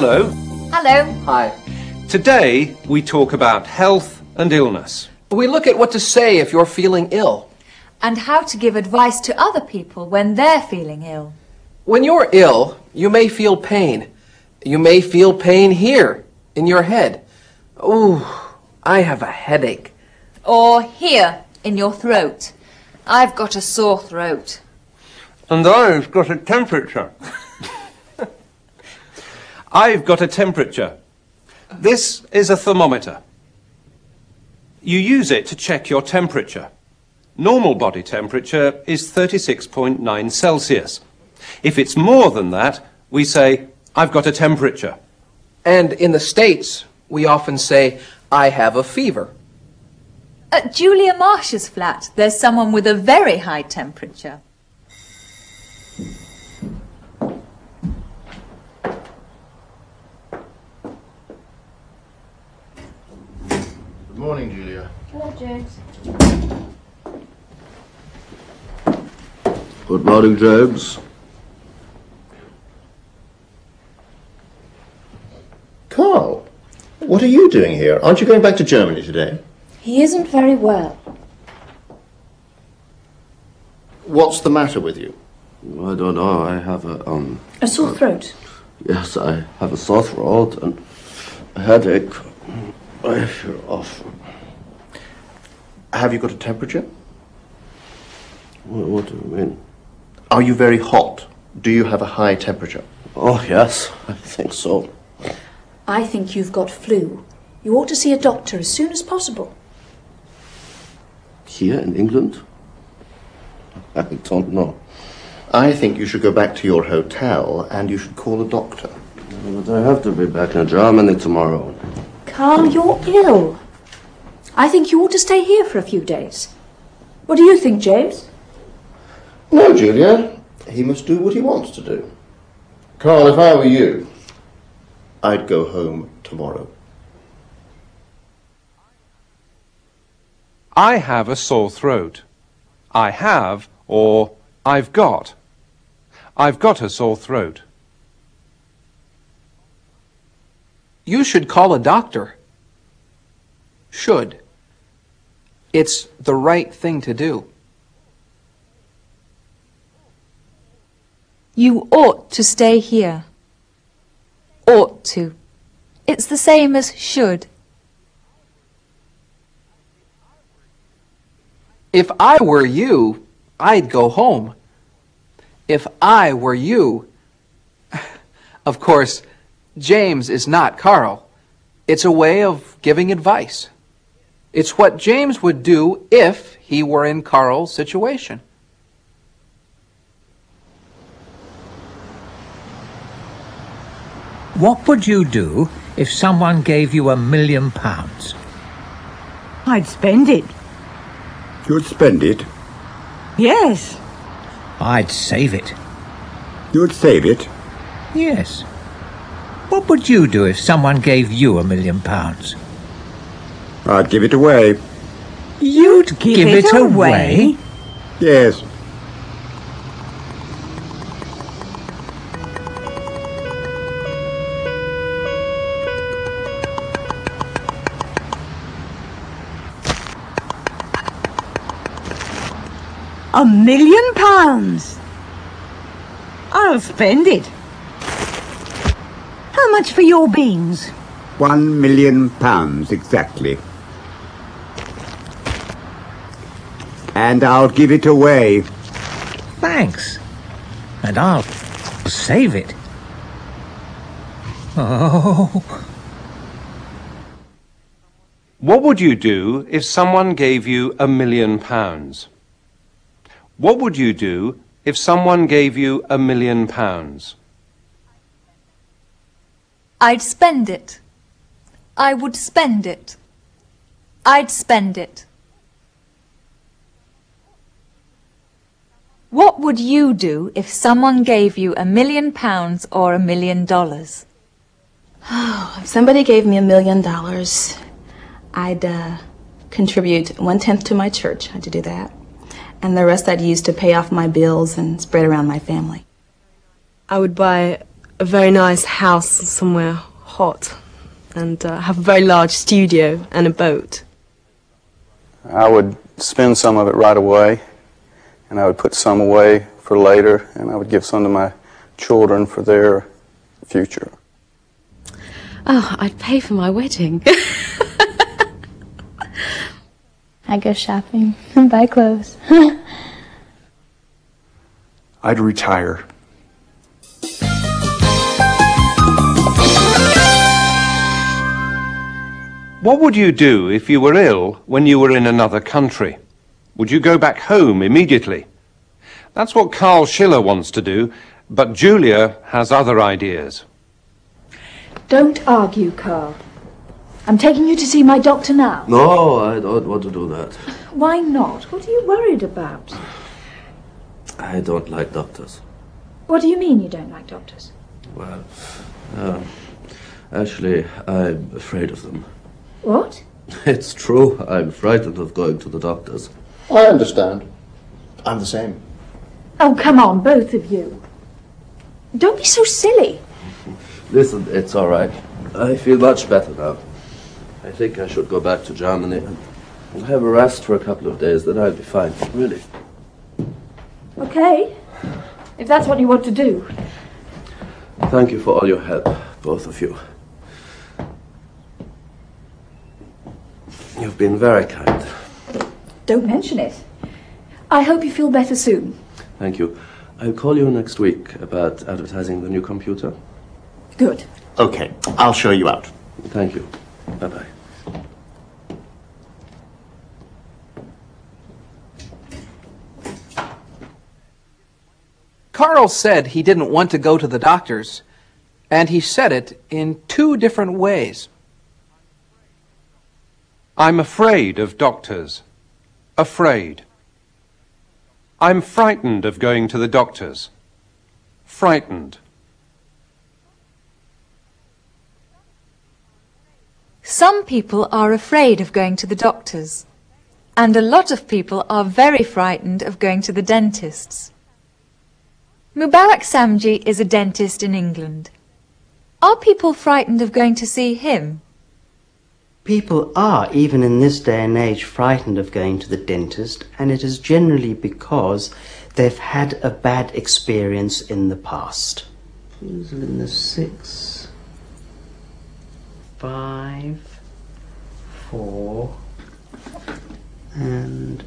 Hello. Hello. Hi. Today we talk about health and illness. We look at what to say if you're feeling ill. And how to give advice to other people when they're feeling ill. When you're ill, you may feel pain. You may feel pain here, in your head. Ooh, I have a headache. Or here, in your throat. I've got a sore throat. And I've got a temperature. I've got a temperature. This is a thermometer. You use it to check your temperature. Normal body temperature is 36.9 Celsius. If it's more than that, we say, I've got a temperature. And in the States, we often say, I have a fever. At Julia Marsh's flat, there's someone with a very high temperature. Good morning, Julia. Hello, James. Good morning, James. Carl, what are you doing here? Aren't you going back to Germany today? He isn't very well. What's the matter with you? I don't know. I have A sore throat. yes, I have a sore throat and a headache. I feel awful. Have you got a temperature? What do you mean? Are you very hot? Do you have a high temperature? Oh, yes, I think so. I think you've got flu. You ought to see a doctor as soon as possible. Here in England? I don't know. I think you should go back to your hotel and you should call a doctor. But I have to be back in Germany tomorrow. Carl, you're ill. I think you ought to stay here for a few days. What do you think, James? No, Julia. He must do what he wants to do. Carl, if I were you, I'd go home tomorrow. I have a sore throat. I have, or I've got. I've got a sore throat. You should call a doctor. Should. It's the right thing to do. You ought to stay here. Ought to. It's the same as should. If I were you, I'd go home. If I were you... Of course, James is not Carl. It's a way of giving advice. It's what James would do if he were in Carl's situation. What would you do if someone gave you £1 million? I'd spend it. You'd spend it? Yes. I'd save it. You'd save it? Yes. What would you do if someone gave you £1 million? I'd give it away. You'd give it away? Yes. £1 million? I'll spend it. How much for your beans? £1 million exactly. And I'll give it away. Thanks. And I'll save it. Oh. What would you do if someone gave you £1 million? What would you do if someone gave you £1 million? I'd spend it. I would spend it. I'd spend it. What would you do if someone gave you £1 million or $1 million? Oh, if somebody gave me $1 million, I'd contribute 1/10 to my church. I had to do that. And the rest I'd use to pay off my bills and spread around my family. I would buy a very nice house somewhere hot and have a very large studio and a boat. I would spend some of it right away, and I would put some away for later, and I would give some to my children for their future. Oh, I'd pay for my wedding. I go shopping and buy clothes. I'd retire. What would you do if you were ill when you were in another country? Would you go back home immediately? That's what Carl Schiller wants to do, but Julia has other ideas. Don't argue, Carl. I'm taking you to see my doctor now. No, I don't want to do that. Why not? What are you worried about? I don't like doctors. What do you mean you don't like doctors? Well, actually, I'm afraid of them. What? It's true. I'm frightened of going to the doctors. I understand. I'm the same. Oh, come on, both of you. Don't be so silly. Listen, it's all right. I feel much better now. I think I should go back to Germany and have a rest for a couple of days, then I'll be fine, really. Okay, if that's what you want to do. Thank you for all your help, both of you. You've been very kind. Don't mention it. I hope you feel better soon. Thank you. I'll call you next week about advertising the new computer. Good. Okay, I'll show you out. Thank you. Bye-bye. Carl said he didn't want to go to the doctors, and he said it in 2 different ways. I'm afraid of doctors. Afraid. I'm frightened of going to the doctors. Frightened. Some people are afraid of going to the doctors, and a lot of people are very frightened of going to the dentists. Mubarak Samji is a dentist in England. Are people frightened of going to see him? People are, even in this day and age, frightened of going to the dentist, and it is generally because they've had a bad experience in the past. Usually in the 6, 5, 4, and...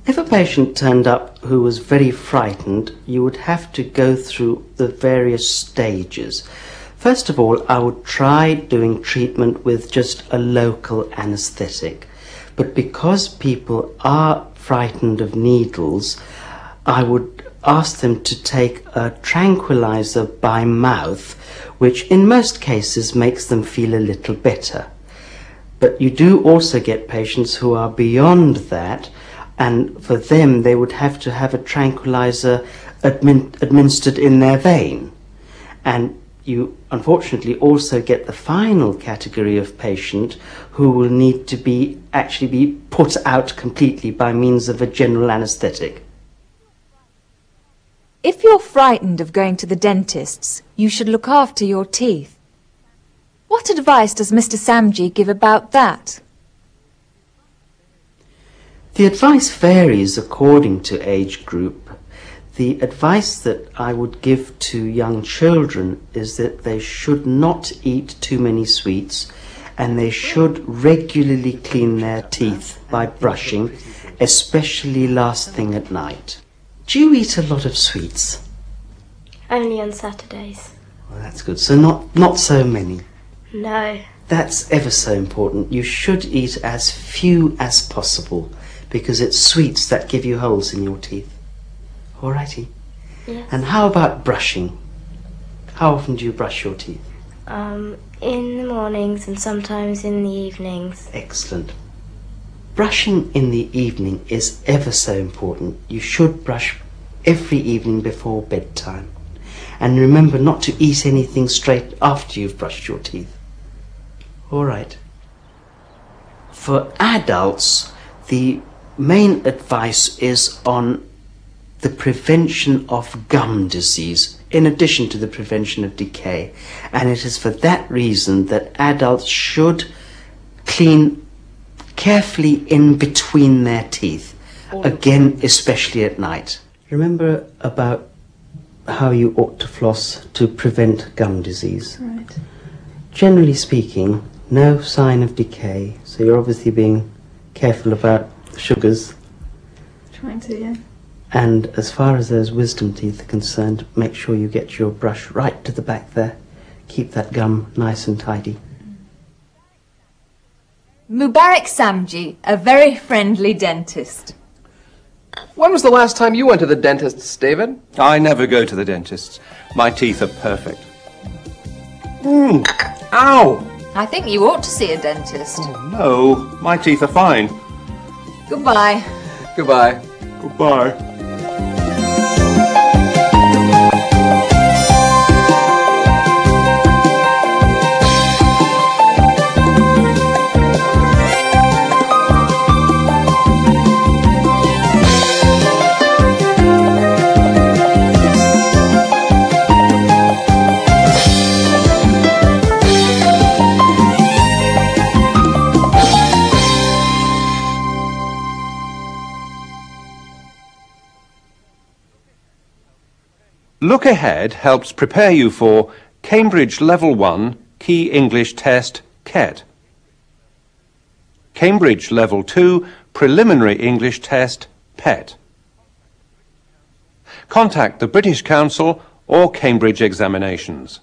If a patient turned up who was very frightened, you would have to go through the various stages. First of all, I would try doing treatment with just a local anesthetic. But because people are frightened of needles, I would ask them to take a tranquilizer by mouth, which in most cases makes them feel a little better. But you do also get patients who are beyond that, and for them they would have to have a tranquilizer administered in their vein. And you unfortunately also get the final category of patient who will need to actually be put out completely by means of a general anesthetic. If you're frightened of going to the dentist's, you should look after your teeth. What advice does Mr. Samji give about that? The advice varies according to age group. The advice that I would give to young children is that they should not eat too many sweets, and they should regularly clean their teeth by brushing, especially last thing at night. Do you eat a lot of sweets? Only on Saturdays. Well, that's good. So not so many. No. That's ever so important. You should eat as few as possible, because it's sweets that give you holes in your teeth. Alrighty. Yes. And how about brushing? How often do you brush your teeth? In the mornings and sometimes in the evenings. Excellent. Brushing in the evening is ever so important. You should brush every evening before bedtime. And remember not to eat anything straight after you've brushed your teeth. Alright. For adults, the main advice is on the prevention of gum disease. in addition to the prevention of decay. And it is for that reason that adults should clean carefully in between their teeth, again, especially at night. Remember about how you ought to floss to prevent gum disease. Right. Generally speaking, no sign of decay, so you're obviously being careful about sugars. Trying to, yeah. And as far as those wisdom teeth are concerned, make sure you get your brush right to the back there. Keep that gum nice and tidy. Mubarak Samji, a very friendly dentist. When was the last time you went to the dentist's, David? I never go to the dentist's. My teeth are perfect. Ow! I think you ought to see a dentist. No, my teeth are fine. Goodbye. Goodbye. Goodbye. Look Ahead helps prepare you for Cambridge Level 1 Key English Test, KET. Cambridge Level 2 Preliminary English Test, PET. Contact the British Council or Cambridge Examinations.